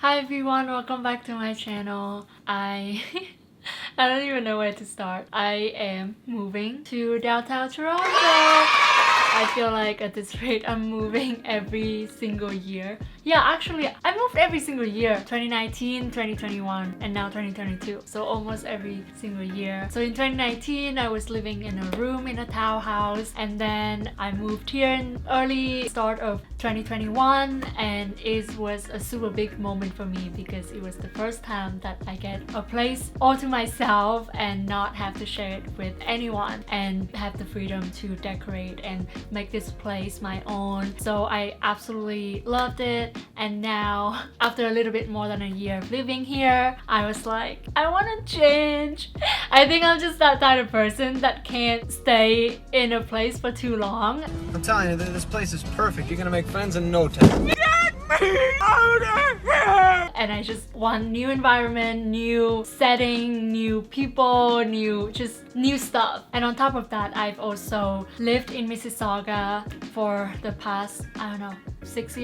Hi everyone, welcome back to my channel. I don't even know where to start. I am moving to downtown Toronto. I feel like at this rate I'm moving every single year. Yeah, actually I moved every single year. 2019, 2021, and now 2022. So almost every single year. So in 2019 I was living in a room in a townhouse, and then I moved here in early start of 2021, and it was a super big moment for me because it was the first time that I get a place all to myself and not have to share it with anyone, and have the freedom to decorate and make this place my own. So I absolutely loved it, and now after a little bit more than a year of living here, I was like, I want to change. I think I'm just that type of person that can't stay in a place for too long. I'm telling you, this place is perfect. You're gonna make friends in no time. Get me out of here! And I just want new environment, new setting, new people, new stuff. And on top of that, I've also lived in Mississauga for the past, I don't know,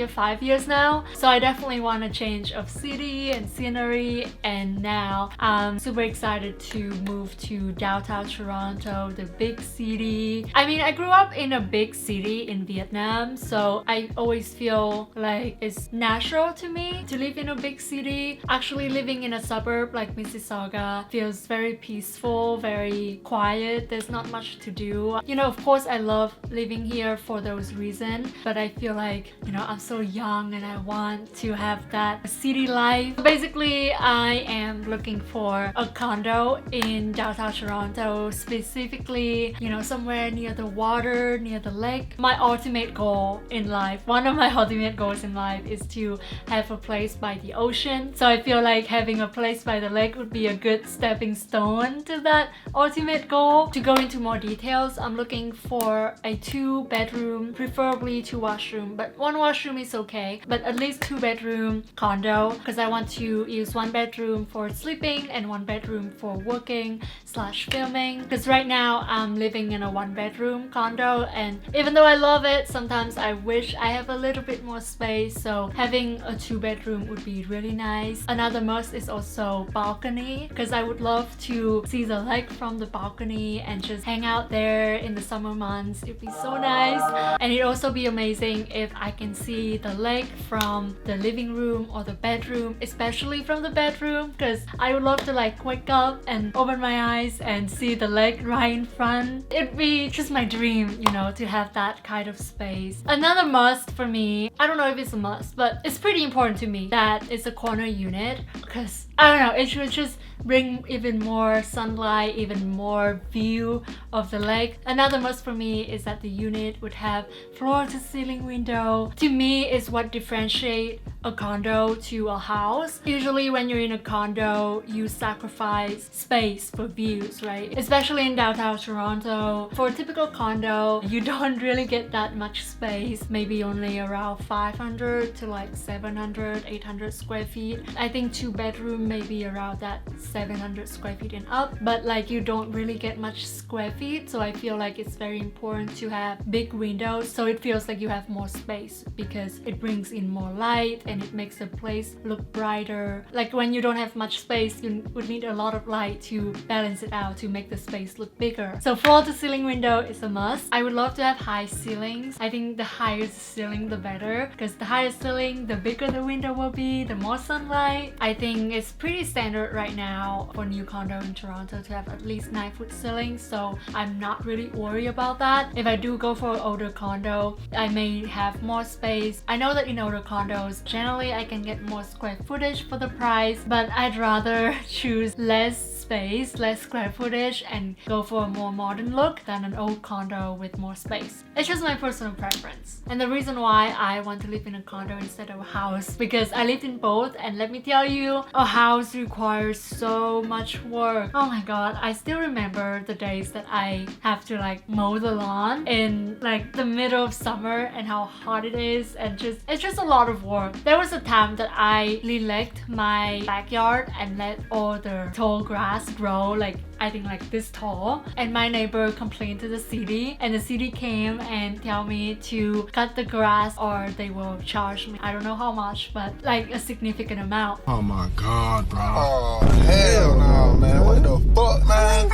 5 years now. So I definitely want a change of city and scenery, and now I'm super excited to move to downtown Toronto, the big city. I mean, I grew up in a big city in Vietnam, so I always feel like it's natural to me to live in a big city. Actually, living in a suburb like Mississauga feels very peaceful, very quiet. There's not much to do. You know, of course I love living here for those reasons, but I feel like, you know, I'm so young and I want to have that city life. Basically, I am looking for a condo in downtown Toronto, specifically, you know, somewhere near the water, near the lake. My ultimate goal in life, one of my ultimate goals in life, is to have a place by the ocean. So I feel like having a place by the lake would be a good stepping stone to that ultimate goal. To go into more details, I'm looking for a 2-bedroom, preferably 2 washroom, but 1 washroom is okay, but at least 2-bedroom condo, because I want to use 1 bedroom for sleeping and 1 bedroom for working / filming. Because right now I'm living in a 1-bedroom condo, and even though I love it, sometimes I wish I have a little bit more space, so having a 2-bedroom would be really nice. Another must is also balcony, because I would love to see the lake from the balcony and just hang out there in the summer months. It'd be so nice. And it'd also be amazing if I can see the lake from the living room or the bedroom, especially from the bedroom, because I would love to like wake up and open my eyes and see the lake right in front. It'd be just my dream, you know, to have that kind of space. Another must for me, I don't know if it's a must, but it's pretty important to me, that it's a corner unit, because I don't know, it should just bring even more sunlight, even more view of the lake. Another must for me is that the unit would have floor-to-ceiling window. To me, is what differentiates a condo to a house. Usually when you're in a condo, you sacrifice space for views, right? Especially in downtown Toronto. For a typical condo, you don't really get that much space, maybe only around 500 to like 700, 800 square feet. I think 2-bedroom maybe around that 700 square feet and up, but like you don't really get much square feet. So I feel like it's very important to have big windows, so it feels like you have more space, because it brings in more light and it makes the place look brighter. Like when you don't have much space, you would need a lot of light to balance it out, to make the space look bigger. So floor-to-ceiling window is a must. I would love to have high ceilings. I think the higher the ceiling, the better, because the higher ceiling, the bigger the window will be, the more sunlight. I think it's pretty standard right now for new condo in Toronto to have at least 9-foot ceilings, so I'm not really worried about that. If I do go for an older condo, I may have more space. I know that in older condos, generally I can get more square footage for the price, but I'd rather choose less space, less square footage, and go for a more modern look than an old condo with more space. It's just my personal preference. And the reason why I want to live in a condo instead of a house, because I lived in both, and let me tell you, a house requires so much work. Oh my god, I still remember the days that I have to like mow the lawn in like the middle of summer, and how hot it is, and it's just a lot of work. There was a time that I neglected my backyard and let all the tall grass grass grow like I think like this tall, and my neighbor complained to the city, and the city came and tell me to cut the grass or they will charge me. I don't know how much, but like a significant amount. Oh my god, bro. Oh, hell no, man. What the fuck, man?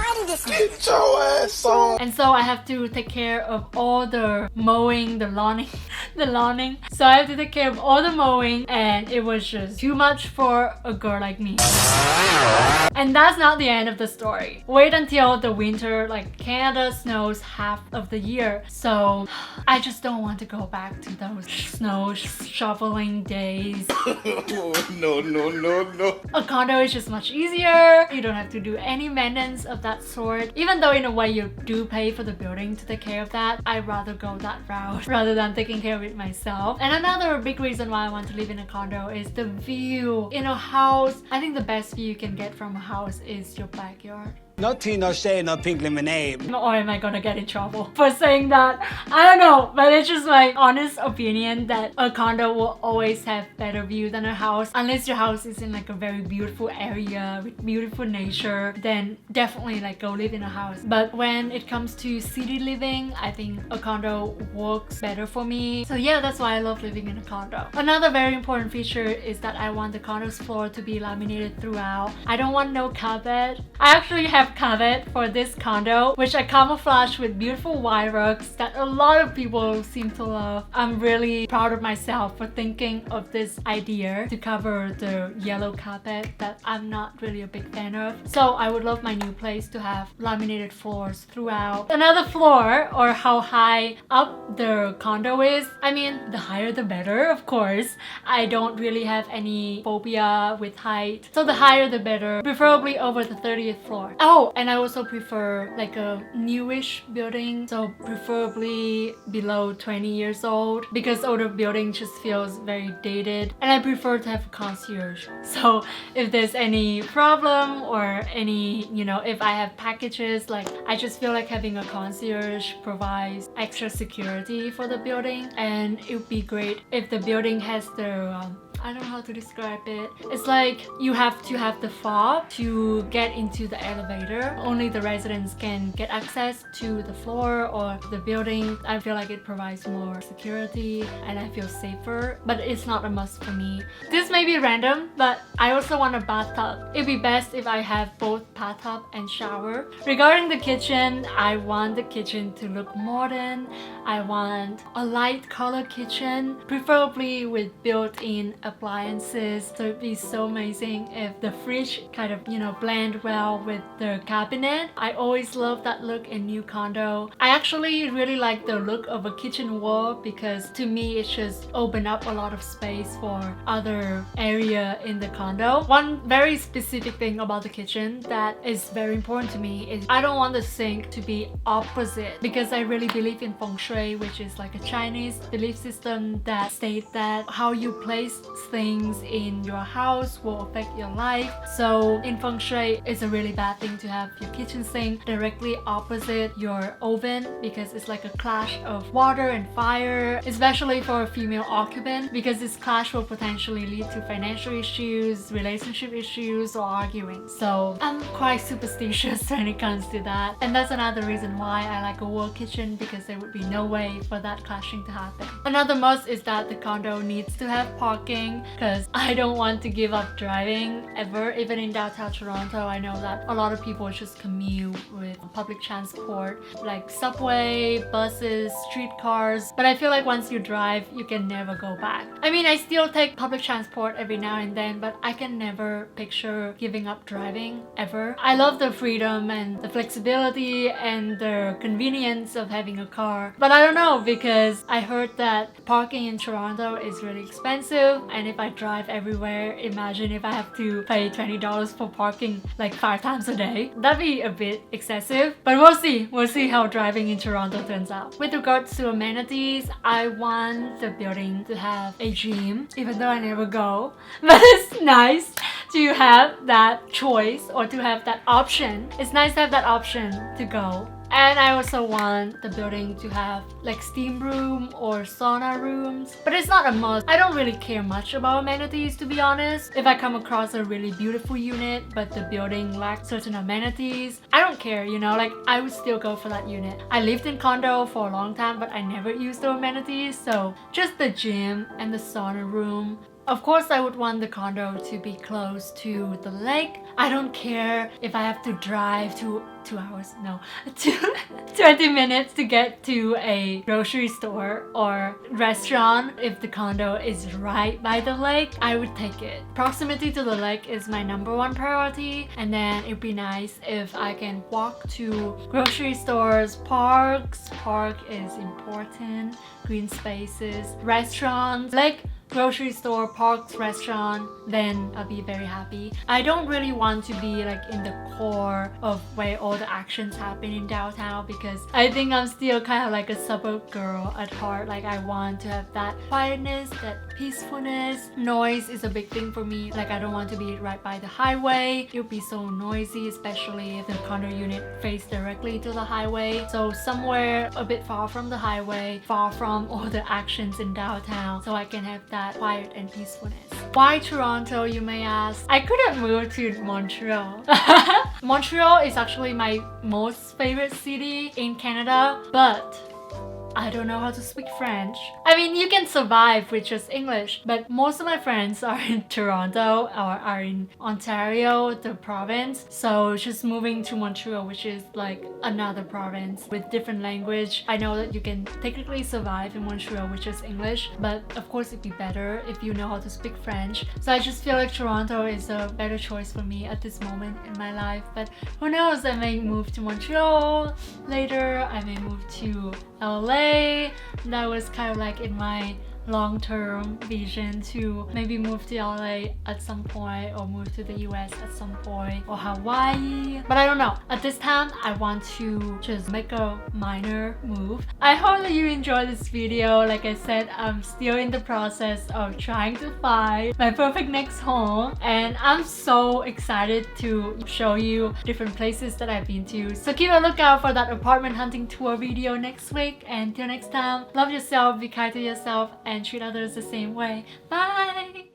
Get your ass on. And so I have to take care of all the mowing, the lawning, the lawning. So I have to take care of all the mowing, and it was just too much for a girl like me. And that's not the end of the story. Wait until the winter, like Canada snows half of the year. So I just don't want to go back to those snow shoveling days. No. A condo is just much easier. You don't have to do any maintenance of that sort. Even though in a way you do pay for the building to take care of that, I'd rather go that route rather than taking care of it myself. And another big reason why I want to live in a condo is the view. In a house, I think the best view you can get from a house is your backyard. No tea, no shade, no pink lemonade. Or am I gonna get in trouble for saying that? I don't know, but it's just my honest opinion that a condo will always have better view than a house. Unless your house is in like a very beautiful area with beautiful nature, then definitely like go live in a house. But when it comes to city living, I think a condo works better for me. So yeah, that's why I love living in a condo. Another very important feature is that I want the condo's floor to be laminated throughout. I don't want no carpet. I actually have carpet for this condo, which I camouflage with beautiful wire rugs that a lot of people seem to love. I'm really proud of myself for thinking of this idea to cover the yellow carpet that I'm not really a big fan of. So I would love my new place to have laminated floors throughout. Another floor, or how high up the condo is, I mean, the higher the better, of course. I don't really have any phobia with height, so the higher the better, preferably over the 30th floor. Oh, and I also prefer like a newish building, so preferably below 20 years old, because older building just feels very dated, and I prefer to have a concierge. So if there's any problem or any, you know, if I have packages, like I just feel like having a concierge provides extra security for the building, and it would be great if the building has the I don't know how to describe it. It's like you have to have the fob to get into the elevator. Only the residents can get access to the floor or the building. I feel like it provides more security and I feel safer, but it's not a must for me. This may be random, but I also want a bathtub. It'd be best if I have both bathtub and shower. Regarding the kitchen, I want the kitchen to look modern. I want a light color kitchen, preferably with built-in appliances. So it'd be so amazing if the fridge kind of, you know, blend well with the cabinet. I always love that look in new condo. I actually really like the look of a kitchen wall because to me it just open up a lot of space for other area in the condo. One very specific thing about the kitchen that is very important to me is I don't want the sink to be opposite, because I really believe in feng shui, which is like a Chinese belief system that states that how you place things in your house will affect your life. So in feng shui, it's a really bad thing to have your kitchen sink directly opposite your oven, because it's like a clash of water and fire, especially for a female occupant, because this clash will potentially lead to financial issues, relationship issues, or arguing. So I'm quite superstitious when it comes to that, and that's another reason why I like a wall kitchen, because there would be no way for that clashing to happen. Another must is that the condo needs to have parking, because I don't want to give up driving ever. Even in downtown Toronto, I know that a lot of people just commute with public transport like subway, buses, streetcars, but I feel like once you drive, you can never go back. I mean, I still take public transport every now and then, but I can never picture giving up driving ever. I love the freedom and the flexibility and the convenience of having a car, but I don't know, because I heard that parking in Toronto is really expensive, and if I drive everywhere, imagine if I have to pay $20 for parking like 5 times a day. That'd be a bit excessive, but we'll see how driving in Toronto turns out. With regards to amenities, I want the building to have a gym, even though I never go, but it's nice to have that choice or to have that option. It's nice to have that option to go And I also want the building to have like steam room or sauna rooms, but it's not a must. I don't really care much about amenities, to be honest. If I come across a really beautiful unit but the building lacks certain amenities, I don't care, you know, like I would still go for that unit. I lived in condo for a long time but I never used the amenities, so just the gym and the sauna room. Of course, I would want the condo to be close to the lake. I don't care if I have to drive 20 minutes to get to a grocery store or restaurant. If the condo is right by the lake, I would take it. Proximity to the lake is my #1 priority, and then it'd be nice if I can walk to grocery stores, parks. Park is important. Green spaces, restaurants, lake, grocery store, parks, restaurant, then I'll be very happy. I don't really want to be like in the core of where all the actions happen in downtown, because I think I'm still kind of like a suburb girl at heart. Like I want to have that quietness, that peacefulness. Noise is a big thing for me. Like I don't want to be right by the highway. It would be so noisy, especially if the condo unit faced directly to the highway. So somewhere a bit far from the highway, far from all the actions in downtown, so I can have that quiet and peacefulness. Why Toronto, you may ask? I couldn't move to Montreal. Montreal is actually my most favorite city in Canada, but I don't know how to speak French. I mean, you can survive with just English, but most of my friends are in Toronto or are in Ontario, the province. So just moving to Montreal, which is like another province with different language. I know that you can technically survive in Montreal with just English, but of course it'd be better if you know how to speak French. So I just feel like Toronto is a better choice for me at this moment in my life. But who knows, I may move to Montreal later. I may move to LA. That was kind of like in my long-term vision to maybe move to LA at some point, or move to the US at some point, or Hawaii. But I don't know. At this time, I want to just make a minor move. I hope that you enjoyed this video. Like I said, I'm still in the process of trying to find my perfect next home, and I'm so excited to show you different places that I've been to. So keep a lookout for that apartment hunting tour video next week. And till next time, love yourself, be kind to yourself, and treat others the same way. Bye!